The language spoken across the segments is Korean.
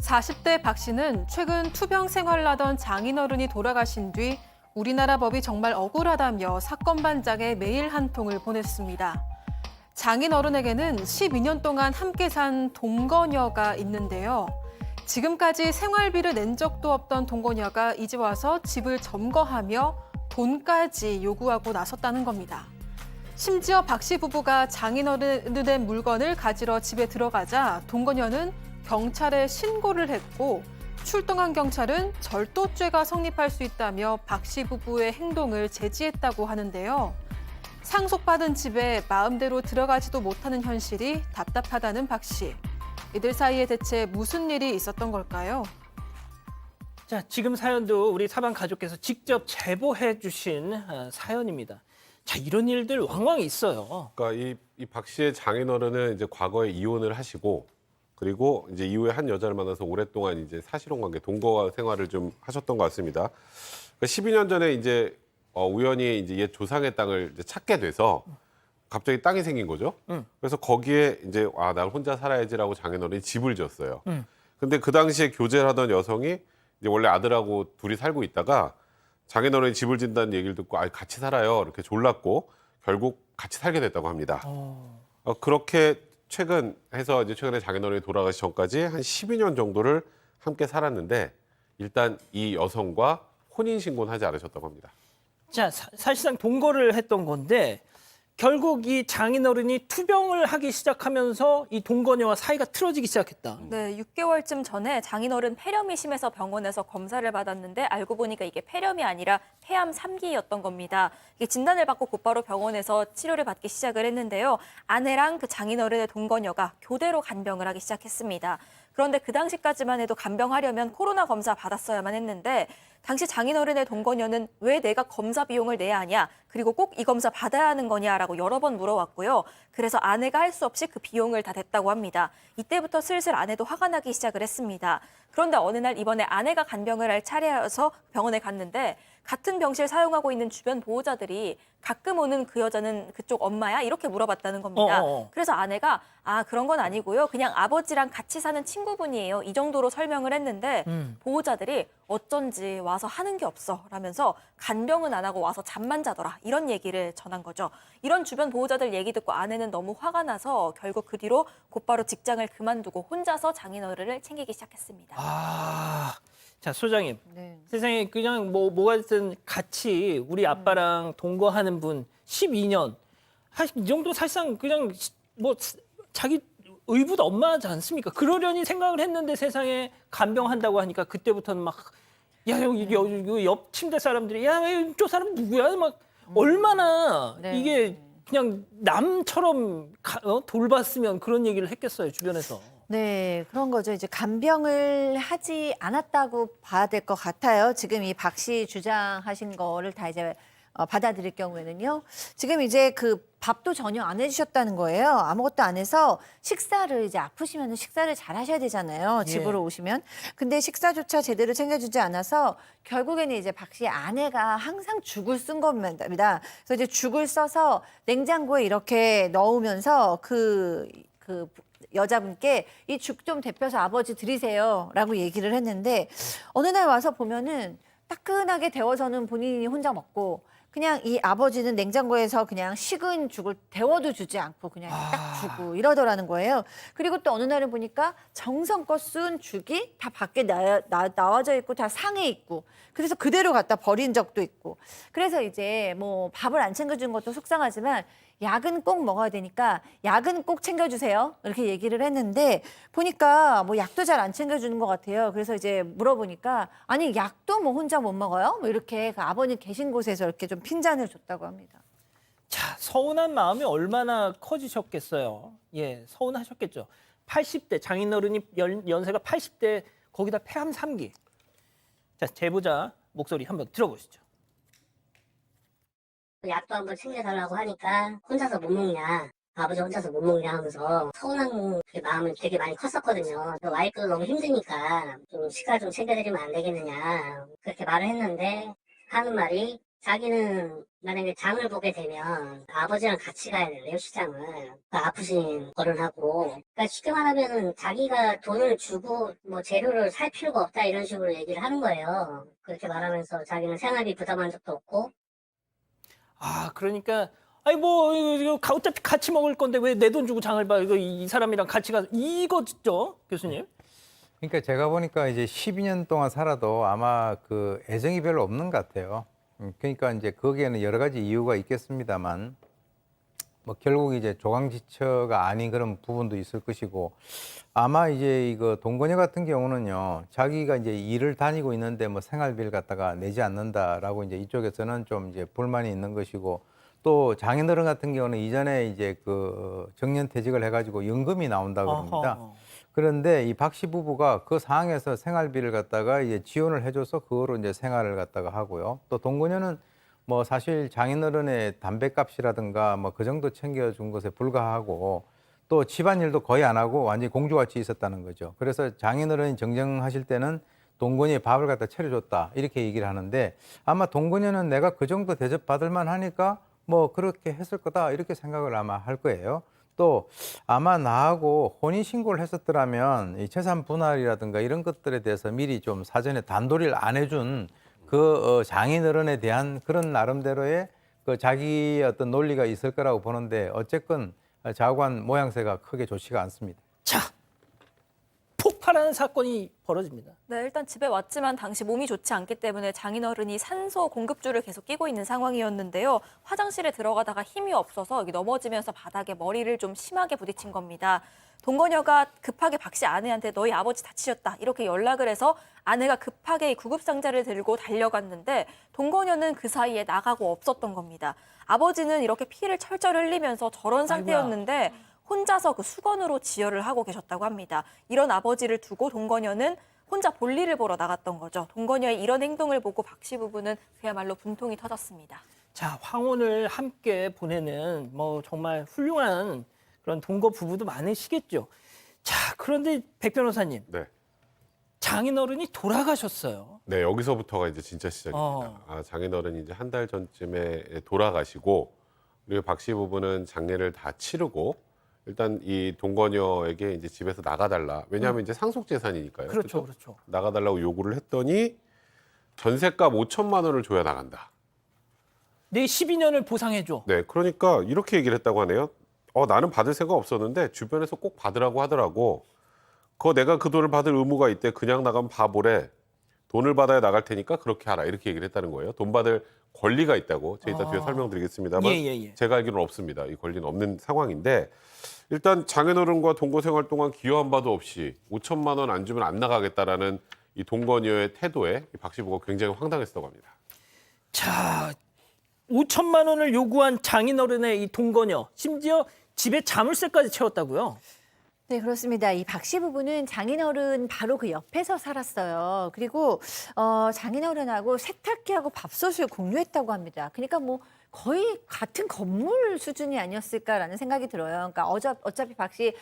40대 박 씨는 최근 투병 생활을 하던 장인어른이 돌아가신 뒤 우리나라 법이 정말 억울하다며 사건 반장에 메일 한 통을 보냈습니다. 장인어른에게는 12년 동안 함께 산 동거녀가 있는데요. 지금까지 생활비를 낸 적도 없던 동거녀가 이제 와서 집을 점거하며 돈까지 요구하고 나섰다는 겁니다. 심지어 박 씨 부부가 장인어른의 물건을 가지러 집에 들어가자 동거녀는 경찰에 신고를 했고 출동한 경찰은 절도죄가 성립할 수 있다며 박 씨 부부의 행동을 제지했다고 하는데요. 상속받은 집에 마음대로 들어가지도 못하는 현실이 답답하다는 박 씨. 이들 사이에 대체 무슨 일이 있었던 걸까요? 자, 지금 사연도 우리 사방 가족께서 직접 제보해 주신 사연입니다. 자, 이런 일들 왕왕 있어요. 그러니까 이 박 씨의 장인어른은 이제 과거에 이혼을 하시고 그리고 이제 이후에 한 여자를 만나서 오랫동안 이제 사실혼 관계, 동거 생활을 좀 하셨던 것 같습니다. 그러니까 12년 전에 이제 우연히 이제 옛 조상의 땅을 이제 찾게 돼서 갑자기 땅이 생긴 거죠. 그래서 거기에 이제 난 혼자 살아야지라고 장인어른이 집을 지었어요. 근데 그 당시에 교제를 하던 여성이 이제 원래 아들하고 둘이 살고 있다가 장인어른이 집을 짓는다는 얘기를 듣고 같이 살아요. 이렇게 졸랐고 결국 같이 살게 됐다고 합니다. 그렇게 최근에 장인어른이 돌아가기 전까지 한 12년 정도를 함께 살았는데 일단 이 여성과 혼인신고는 하지 않으셨다고 합니다. 자, 사실상 동거를 했던 건데 결국 이 장인어른이 투병을 하기 시작하면서 이 동거녀와 사이가 틀어지기 시작했다. 네, 6개월쯤 전에 장인어른 폐렴이 심해서 병원에서 검사를 받았는데 알고 보니까 이게 폐렴이 아니라 폐암 3기였던 겁니다. 이게 진단을 받고 곧바로 병원에서 치료를 받기 시작을 했는데요. 아내랑 그 장인어른의 동거녀가 교대로 간병을 하기 시작했습니다. 그런데 그 당시까지만 해도 간병하려면 코로나 검사 받았어야만 했는데 당시 장인어른의 동거녀는 왜 내가 검사 비용을 내야 하냐, 그리고 꼭 이 검사 받아야 하는 거냐라고 여러 번 물어왔고요. 그래서 아내가 할 수 없이 그 비용을 다 댔다고 합니다. 이때부터 슬슬 아내도 화가 나기 시작을 했습니다. 그런데 어느 날 이번에 아내가 간병을 할 차례여서 병원에 갔는데 같은 병실 사용하고 있는 주변 보호자들이 가끔 오는 그 여자는 그쪽 엄마야? 이렇게 물어봤다는 겁니다. 그래서 아내가 그런 건 아니고요. 그냥 아버지랑 같이 사는 친구분이에요. 이 정도로 설명을 했는데 보호자들이 어쩐지 와서 하는 게 없어 라면서 간병은 안 하고 와서 잠만 자더라. 이런 얘기를 전한 거죠. 이런 주변 보호자들 얘기 듣고 아내는 너무 화가 나서 결국 그 뒤로 곧바로 직장을 그만두고 혼자서 장인어른을 챙기기 시작했습니다. 자, 소장님. 네. 세상에 그냥 뭐가 됐든 같이 우리 아빠랑 동거하는 분 12년. 이 정도 사실상 그냥 자기 의붓 엄마지 않습니까? 그러려니 생각을 했는데 세상에 간병한다고 하니까 그때부터는 막 여기 옆 침대 사람들이 저 사람 누구야? 막 얼마나 이게 그냥 남처럼 돌봤으면 그런 얘기를 했겠어요, 주변에서. 네, 그런 거죠. 이제 간병을 하지 않았다고 봐야 될 것 같아요. 지금 이 박 씨 주장하신 거를 다 이제 받아들일 경우에는요. 지금 이제 그 밥도 전혀 안 해주셨다는 거예요. 아무것도 안 해서 식사를 이제 아프시면 식사를 잘 하셔야 되잖아요. 집으로 오시면. 근데 식사조차 제대로 챙겨주지 않아서 결국에는 이제 박 씨 아내가 항상 죽을 쓴 겁니다. 그래서 이제 죽을 써서 냉장고에 이렇게 넣으면서 그 여자분께 이 죽 좀 데펴서 아버지 드리세요라고 얘기를 했는데 어느 날 와서 보면은 따끈하게 데워서는 본인이 혼자 먹고 그냥 이 아버지는 냉장고에서 그냥 식은 죽을 데워도 주지 않고 그냥 딱 주고 이러더라는 거예요. 그리고 또 어느 날은 보니까 정성껏 쓴 죽이 다 밖에 나와져 있고 다 상해 있고 그래서 그대로 갖다 버린 적도 있고 그래서 이제 뭐 밥을 안 챙겨준 것도 속상하지만 약은 꼭 먹어야 되니까 약은 꼭 챙겨주세요. 이렇게 얘기를 했는데 보니까 뭐 약도 잘 안 챙겨주는 것 같아요. 그래서 이제 물어보니까 아니 약도 뭐 혼자 못 먹어요? 뭐 이렇게 그 아버님 계신 곳에서 이렇게 좀 핀잔을 줬다고 합니다. 자, 서운한 마음이 얼마나 커지셨겠어요. 예, 서운하셨겠죠. 80대 장인어른이 연세가 80대 거기다 폐암 3기. 자, 제보자 목소리 한번 들어보시죠. 약도 한번 챙겨달라고 하니까 혼자서 못 먹냐, 아버지 혼자서 못 먹냐 하면서 서운한 그 마음은 되게 많이 컸었거든요. 와이프도 너무 힘드니까 좀 식사 좀 챙겨드리면 안 되겠느냐 그렇게 말을 했는데 하는 말이 자기는 만약에 장을 보게 되면 아버지랑 같이 가야 된대요, 시장을. 그러니까 아프신 어른하고. 그러니까 쉽게 말하면 자기가 돈을 주고 뭐 재료를 살 필요가 없다 이런 식으로 얘기를 하는 거예요. 그렇게 말하면서 자기는 생활비 부담한 적도 없고. 아, 그러니까 아니 뭐 이거 어차피 같이 먹을 건데 왜 내 돈 주고 장을 봐? 이거 이 사람이랑 같이 가 이거죠, 교수님? 그러니까 제가 보니까 이제 12년 동안 살아도 아마 그 애정이 별로 없는 것 같아요. 그러니까 이제 거기에는 여러 가지 이유가 있겠습니다만 뭐 결국 이제 조강지처가 아닌 그런 부분도 있을 것이고 아마 이제 이거 동거녀 같은 경우는요 자기가 이제 일을 다니고 있는데 뭐 생활비를 갖다가 내지 않는다라고 이제 이쪽에서는 좀 이제 불만이 있는 것이고 또 장인어른 같은 경우는 이전에 이제 그 정년퇴직을 해가지고 연금이 나온다고 그럽니다. 어허. 그런데 이 박 씨 부부가 그 상황에서 생활비를 갖다가 이제 지원을 해줘서 그거로 이제 생활을 갖다가 하고요. 또 동거녀는 뭐 사실 장인어른의 담배값이라든가 뭐 그 정도 챙겨준 것에 불과하고 또 집안일도 거의 안 하고 완전히 공주같이 있었다는 거죠. 그래서 장인어른이 정정하실 때는 동거녀의 밥을 갖다 차려줬다 이렇게 얘기를 하는데 아마 동거녀는 내가 그 정도 대접받을 만하니까 뭐 그렇게 했을 거다 이렇게 생각을 아마 할 거예요. 또 아마 나하고 혼인신고를 했었더라면 이 재산 분할이라든가 이런 것들에 대해서 미리 좀 사전에 단도리를 안 해준 그 장인어른에 대한 그런 나름대로의 그 자기 어떤 논리가 있을 거라고 보는데 어쨌건 자관 모양새가 크게 좋지가 않습니다. 자, 폭발하는 사건이 벌어집니다. 네, 일단 집에 왔지만 당시 몸이 좋지 않기 때문에 장인어른이 산소 공급줄을 계속 끼고 있는 상황이었는데요. 화장실에 들어가다가 힘이 없어서 여기 넘어지면서 바닥에 머리를 좀 심하게 부딪힌 겁니다. 동거녀가 급하게 박 씨 아내한테 너희 아버지 다치셨다 이렇게 연락을 해서 아내가 급하게 이 구급상자를 들고 달려갔는데 동거녀는 그 사이에 나가고 없었던 겁니다. 아버지는 이렇게 피를 철철 흘리면서 저런 상태였는데 혼자서 그 수건으로 지혈을 하고 계셨다고 합니다. 이런 아버지를 두고 동거녀는 혼자 볼일을 보러 나갔던 거죠. 동거녀의 이런 행동을 보고 박 씨 부부는 그야말로 분통이 터졌습니다. 자, 황혼을 함께 보내는 뭐 정말 훌륭한 그런 동거 부부도 많으시겠죠. 자, 그런데 백 변호사님, 네. 장인어른이 돌아가셨어요. 네, 여기서부터가 이제 진짜 시작입니다. 아, 장인어른이 이제 한 달 전쯤에 돌아가시고 그리고 박 씨 부부는 장례를 다 치르고 일단 이 동거녀에게 이제 집에서 나가달라. 왜냐하면 이제 상속 재산이니까요. 그렇죠, 그렇죠. 나가달라고 요구를 했더니 전셋값 5천만 원을 줘야 나간다. 내 12년을 보상해줘. 네, 그러니까 이렇게 얘기를 했다고 하네요. 나는 받을 생각 없었는데 주변에서 꼭 받으라고 하더라고. 내가 그 돈을 받을 의무가 있대. 그냥 나가면 바보래. 돈을 받아야 나갈 테니까 그렇게 하라. 이렇게 얘기를 했다는 거예요. 돈 받을 권리가 있다고. 제가 이따 뒤에 설명드리겠습니다만 예. 제가 알기로는 없습니다. 이 권리는 없는 상황인데 일단 장인어른과 동거 생활 동안 기여한 바도 없이 5천만 원 안 주면 안 나가겠다라는 이 동거녀의 태도에 박 씨 부부가 굉장히 황당했다고 합니다. 자, 5천만 원을 요구한 장인어른의 이 동거녀, 심지어 집에 자물쇠까지 채웠다고요? 네, 그렇습니다. 이 박 씨 부부는 장인어른 바로 그 옆에서 살았어요. 그리고 장인어른하고 세탁기하고 밥솥을 공유했다고 합니다. 그러니까 뭐 거의 같은 건물 수준이 아니었을까라는 생각이 들어요. 그러니까 어차피 박 씨의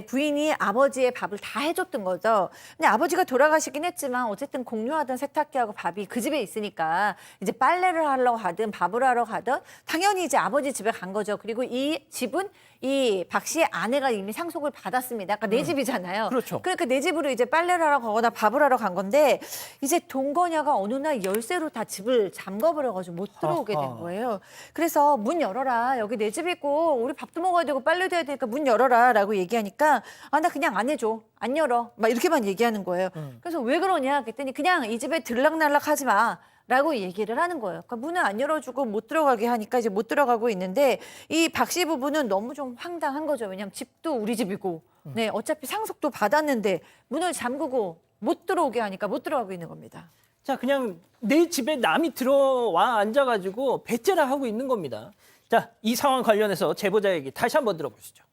부인이 아버지의 밥을 다 해줬던 거죠. 근데 아버지가 돌아가시긴 했지만 어쨌든 공유하던 세탁기하고 밥이 그 집에 있으니까 이제 빨래를 하러 가든 밥을 하러 가든 당연히 이제 아버지 집에 간 거죠. 그리고 이 집은 이 박 씨의 아내가 이미 상속을 받았습니다. 그러니까 내 집이잖아요. 그렇죠. 그러니까 내 집으로 이제 빨래를 하러 가거나 밥을 하러 간 건데 이제 동거녀가 어느 날 열쇠로 다 집을 잠궈버려가지고 못 들어오게 된 거예요. 그래서 문 열어라. 여기 내 집이고 우리 밥도 먹어야 되고 빨래도 해야 되니까 문 열어라 라고 얘기하니까 나 그냥 안 해줘. 안 열어. 막 이렇게만 얘기하는 거예요. 그래서 왜 그러냐 그랬더니 그냥 이 집에 들락날락 하지 마. 라고 얘기를 하는 거예요. 그러니까 문을 안 열어주고 못 들어가게 하니까 이제 못 들어가고 있는데 이 박 씨 부부는 너무 좀 황당한 거죠. 왜냐하면 집도 우리 집이고 네, 어차피 상속도 받았는데 문을 잠그고 못 들어오게 하니까 못 들어가고 있는 겁니다. 자, 그냥 내 집에 남이 들어와 앉아가지고 배째라 하고 있는 겁니다. 자, 이 상황 관련해서 제보자 얘기 다시 한번 들어보시죠.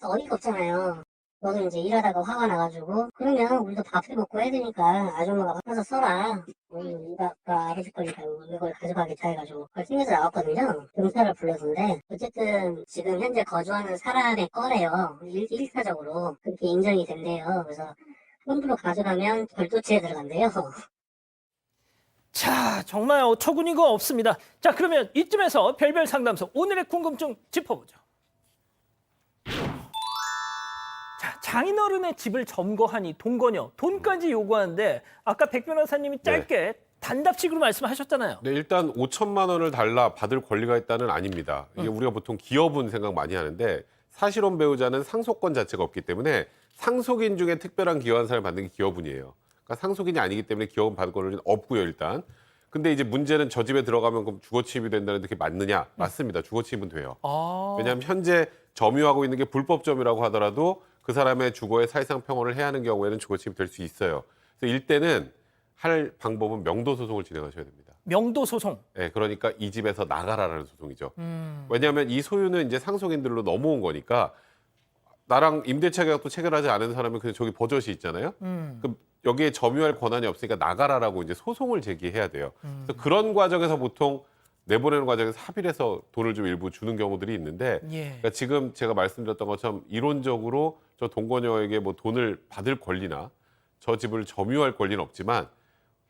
어이가 없잖아요. 너도 이제 일하다가 화가 나가지고 그러면 우리도 밥해 먹고 해야 되니까 아줌마가 가서 써라. 이가 아버지 거니까 이걸 가져가겠다 해가지고 그걸 챙겨서 나왔거든요. 경찰을 불러서인데 어쨌든 지금 현재 거주하는 사람의 거래요. 일차적으로 그렇게 인정이 된대요. 그래서 함부로 가져가면 별도치에 들어간대요. 자, 정말 어처구니가 없습니다. 자, 그러면 이쯤에서 별별 상담소 오늘의 궁금증 짚어보죠. 자, 장인어른의 집을 점거하니 동거녀, 돈까지 요구하는데 아까 백 변호사님이 짧게 단답식으로 말씀하셨잖아요. 네, 일단 5천만 원을 달라 받을 권리가 있다는 아닙니다. 이게 우리가 보통 기여분 생각 많이 하는데 사실혼 배우자는 상속권 자체가 없기 때문에 상속인 중에 특별한 기여한 사람을 받는 게 기여분이에요. 그러니까 상속인이 아니기 때문에 기여분 받을 권리는 없고요, 일단. 근데 이제 문제는 저 집에 들어가면 그럼 주거침입이 된다는데 그게 맞느냐? 맞습니다. 주거침입은 돼요. 왜냐하면 현재 점유하고 있는 게 불법 점유라고 하더라도 그 사람의 주거에 사실상 평온을 해야 하는 경우에는 주거침입 될 수 있어요. 그래서 일단은 할 방법은 명도 소송을 진행하셔야 됩니다. 명도 소송. 네, 그러니까 이 집에서 나가라라는 소송이죠. 왜냐하면 이 소유는 이제 상속인들로 넘어온 거니까 나랑 임대차 계약도 체결하지 않은 사람은 그냥 저기 버젓이 있잖아요. 그럼 여기에 점유할 권한이 없으니까 나가라라고 이제 소송을 제기해야 돼요. 그래서 그런 과정에서 보통 내보내는 과정에서 합의를 해서 돈을 좀 일부 주는 경우들이 있는데 그러니까 지금 제가 말씀드렸던 것처럼 이론적으로 저 동거녀에게 뭐 돈을 받을 권리나 저 집을 점유할 권리는 없지만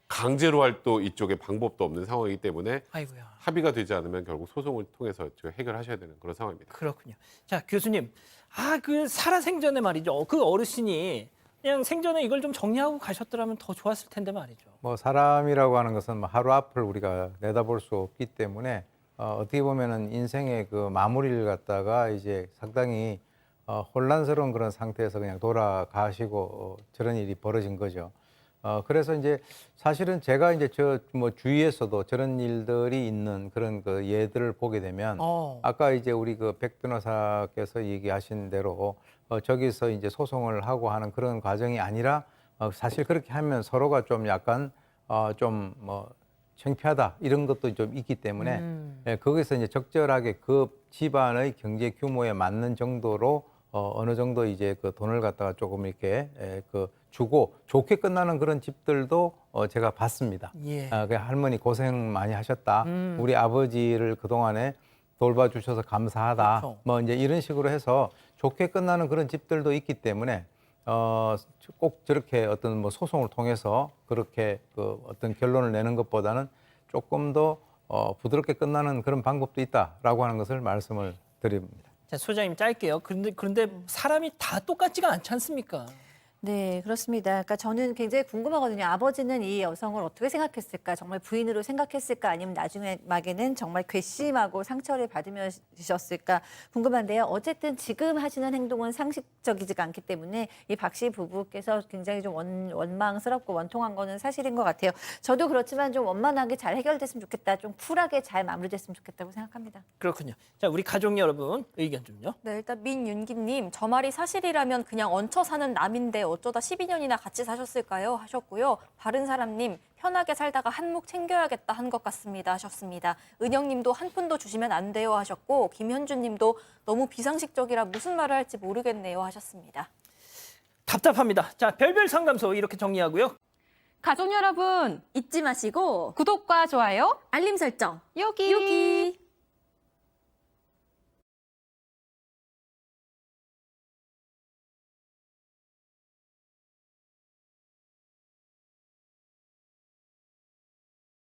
강제로 할 또 이쪽에 방법도 없는 상황이기 때문에 아이고야. 합의가 되지 않으면 결국 소송을 통해서 해결하셔야 되는 그런 상황입니다. 그렇군요. 자, 교수님. 그 살아생전에 말이죠. 그 어르신이 그냥 생전에 이걸 좀 정리하고 가셨더라면 더 좋았을 텐데 말이죠. 뭐 사람이라고 하는 것은 뭐 하루 앞을 우리가 내다볼 수 없기 때문에 어떻게 보면은 인생의 그 마무리를 갖다가 이제 상당히 혼란스러운 그런 상태에서 그냥 돌아가시고 저런 일이 벌어진 거죠. 그래서 이제 사실은 제가 이제 저 뭐 주위에서도 저런 일들이 있는 그런 그 예들을 보게 되면 아까 이제 우리 그 백 변호사께서 얘기하신 대로 저기서 이제 소송을 하고 하는 그런 과정이 아니라 사실 그렇게 하면 서로가 좀 약간 좀 뭐 창피하다 이런 것도 좀 있기 때문에 거기서 이제 적절하게 그 집안의 경제 규모에 맞는 정도로 어느 정도 이제 그 돈을 갖다가 조금 이렇게 그 주고 좋게 끝나는 그런 집들도 제가 봤습니다. 그 할머니 고생 많이 하셨다. 우리 아버지를 그동안에 돌봐주셔서 감사하다. 그렇죠. 뭐 이제 이런 식으로 해서 좋게 끝나는 그런 집들도 있기 때문에 꼭 저렇게 어떤 뭐 소송을 통해서 그렇게 그 어떤 결론을 내는 것보다는 조금 더 부드럽게 끝나는 그런 방법도 있다라고 하는 것을 말씀을 드립니다. 자, 소장님 짧게요. 그런데 사람이 다 똑같지가 않지 않습니까? 네, 그렇습니다. 그러니까 저는 굉장히 궁금하거든요. 아버지는 이 여성을 어떻게 생각했을까? 정말 부인으로 생각했을까? 아니면 나중에 막에는 정말 괘씸하고 상처를 받으셨을까? 궁금한데요. 어쨌든 지금 하시는 행동은 상식적이지가 않기 때문에 이 박 씨 부부께서 굉장히 좀 원망스럽고 원통한 거는 사실인 것 같아요. 저도 그렇지만 좀 원만하게 잘 해결됐으면 좋겠다. 좀 쿨하게 잘 마무리됐으면 좋겠다고 생각합니다. 그렇군요. 자, 우리 가족 여러분 의견 좀요. 네, 일단 민윤기님, 저 말이 사실이라면 그냥 얹혀 사는 남인데 어쩌다 12년이나 같이 사셨을까요? 하셨고요. 바른사람님, 편하게 살다가 한몫 챙겨야겠다 한 것 같습니다 하셨습니다. 은영님도 한 푼도 주시면 안 돼요 하셨고, 김현주님도 너무 비상식적이라 무슨 말을 할지 모르겠네요 하셨습니다. 답답합니다. 자, 별별 상담소 이렇게 정리하고요. 가족 여러분, 잊지 마시고 구독과 좋아요 알림 설정 여기. 여기.